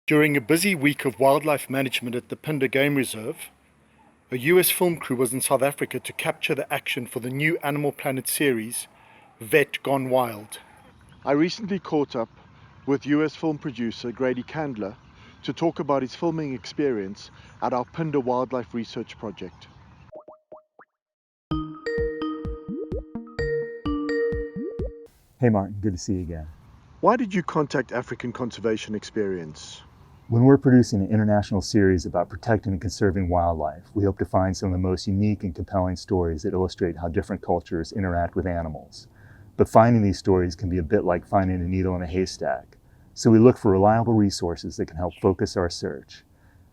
During a busy week of wildlife management at the Phinda Game Reserve, a US film crew was in South Africa to capture the action for the new Animal Planet series, Vet Gone Wild. I recently caught up with US film producer Grady Candler to talk about his filming experience at our Phinda Wildlife Research Project. Hey Martin, good to see you again. Why did you contact African Conservation Experience? When we're producing an international series about protecting and conserving wildlife, we hope to find some of the most unique and compelling stories that illustrate how different cultures interact with animals. But finding these stories can be a bit like finding a needle in a haystack. So we look for reliable resources that can help focus our search.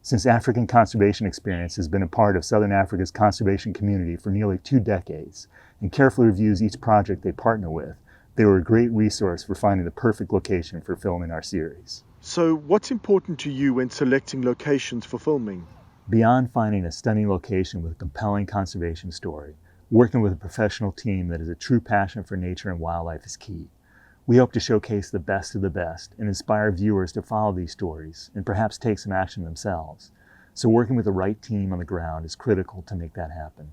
Since African Conservation Experience has been a part of Southern Africa's conservation community for nearly 2 decades and carefully reviews each project they partner with, they were a great resource for finding the perfect location for filming our series. So, what's important to you when selecting locations for filming? Beyond finding a stunning location with a compelling conservation story, working with a professional team that has a true passion for nature and wildlife is key. We hope to showcase the best of the best and inspire viewers to follow these stories and perhaps take some action themselves. So working with the right team on the ground is critical to make that happen.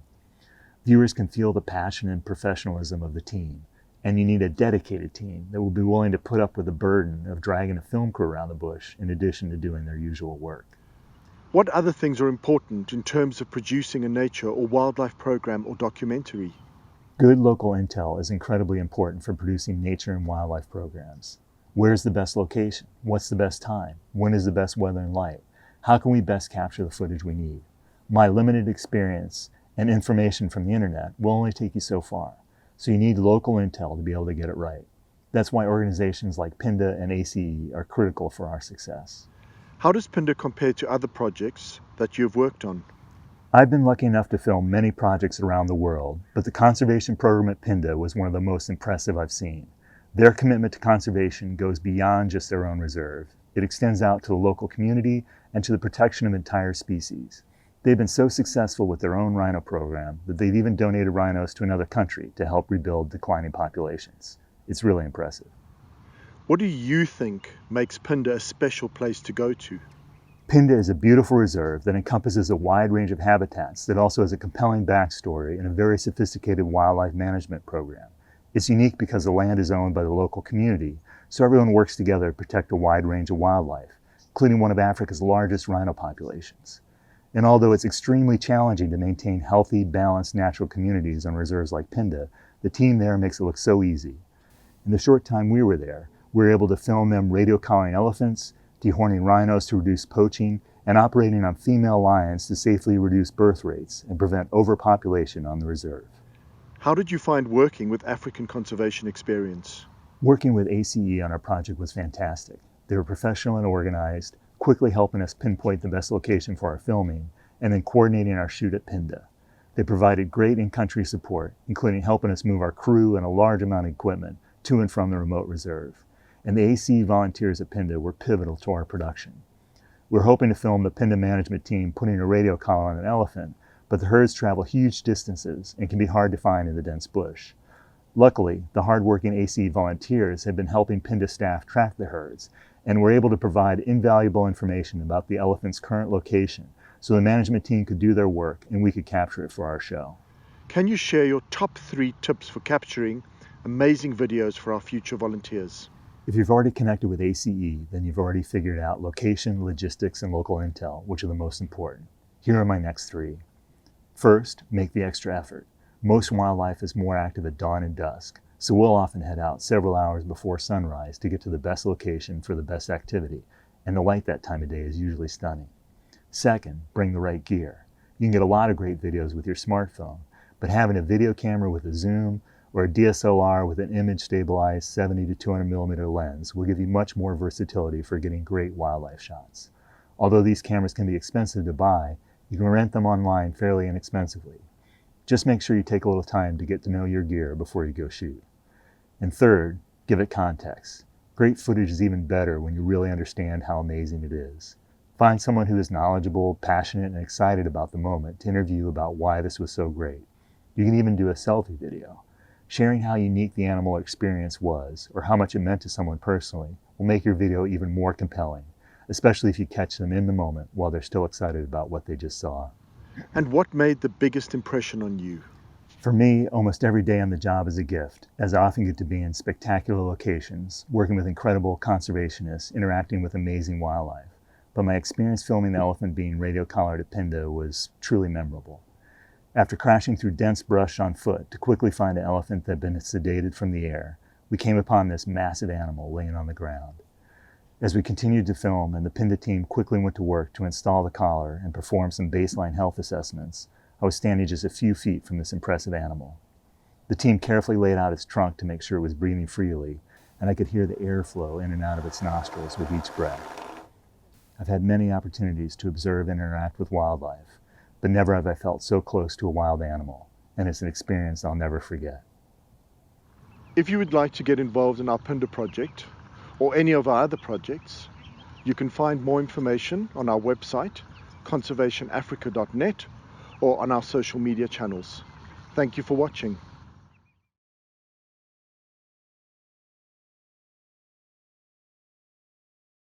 Viewers can feel the passion and professionalism of the team, and you need a dedicated team that will be willing to put up with the burden of dragging a film crew around the bush in addition to doing their usual work. What other things are important in terms of producing a nature or wildlife program or documentary? Good local intel is incredibly important for producing nature and wildlife programs. Where's the best location? What's the best time? When is the best weather and light? How can we best capture the footage we need? My limited experience and information from the internet will only take you so far. So you need local intel to be able to get it right. That's why organizations like Phinda and ACE are critical for our success. How does Phinda compare to other projects that you have worked on? I've been lucky enough to film many projects around the world, but the conservation program at Phinda was one of the most impressive I've seen. Their commitment to conservation goes beyond just their own reserve. It extends out to the local community and to the protection of entire species. They've been so successful with their own rhino program that they've even donated rhinos to another country to help rebuild declining populations. It's really impressive. What do you think makes Phinda a special place to go to? Phinda is a beautiful reserve that encompasses a wide range of habitats that also has a compelling backstory and a very sophisticated wildlife management program. It's unique because the land is owned by the local community, so everyone works together to protect a wide range of wildlife, including one of Africa's largest rhino populations. And although it's extremely challenging to maintain healthy, balanced natural communities on reserves like Phinda, the team there makes it look so easy. In the short time we were there, we were able to film them radio collaring elephants, dehorning rhinos to reduce poaching, and operating on female lions to safely reduce birth rates and prevent overpopulation on the reserve. How did you find working with African Conservation Experience? Working with ACE on our project was fantastic. They were professional and organized, quickly helping us pinpoint the best location for our filming, and then coordinating our shoot at Phinda. They provided great in-country support, including helping us move our crew and a large amount of equipment to and from the remote reserve. And the ACE volunteers at Phinda were pivotal to our production. We're hoping to film the Phinda management team putting a radio collar on an elephant, but the herds travel huge distances and can be hard to find in the dense bush. Luckily, the hardworking ACE volunteers have been helping Phinda staff track the herds, and were able to provide invaluable information about the elephant's current location so the management team could do their work and we could capture it for our show. Can you share your top 3 tips for capturing amazing videos for our future volunteers? If you've already connected with ACE, then you've already figured out location, logistics, and local intel, which are the most important. Here are my next 3. First, make the extra effort. Most wildlife is more active at dawn and dusk, so we'll often head out several hours before sunrise to get to the best location for the best activity, and the light that time of day is usually stunning. Second, bring the right gear. You can get a lot of great videos with your smartphone, but having a video camera with a zoom or a DSLR with an image-stabilized 70 to 200 millimeter lens will give you much more versatility for getting great wildlife shots. Although these cameras can be expensive to buy, you can rent them online fairly inexpensively. Just make sure you take a little time to get to know your gear before you go shoot. And third, give it context. Great footage is even better when you really understand how amazing it is. Find someone who is knowledgeable, passionate, and excited about the moment to interview about why this was so great. You can even do a selfie video. Sharing how unique the animal experience was or how much it meant to someone personally will make your video even more compelling, especially if you catch them in the moment while they're still excited about what they just saw. And what made the biggest impression on you? For me, almost every day on the job is a gift, as I often get to be in spectacular locations, working with incredible conservationists, interacting with amazing wildlife. But my experience filming the elephant being radio-collared at Pinda was truly memorable. After crashing through dense brush on foot to quickly find an elephant that had been sedated from the air, we came upon this massive animal laying on the ground. As we continued to film and the Pinda team quickly went to work to install the collar and perform some baseline health assessments, I was standing just a few feet from this impressive animal. The team carefully laid out its trunk to make sure it was breathing freely, and I could hear the airflow in and out of its nostrils with each breath. I've had many opportunities to observe and interact with wildlife, but never have I felt so close to a wild animal, and it's an experience I'll never forget. If you would like to get involved in our Pinda project or any of our other projects, you can find more information on our website, conservationafrica.net, or on our social media channels. Thank you for watching.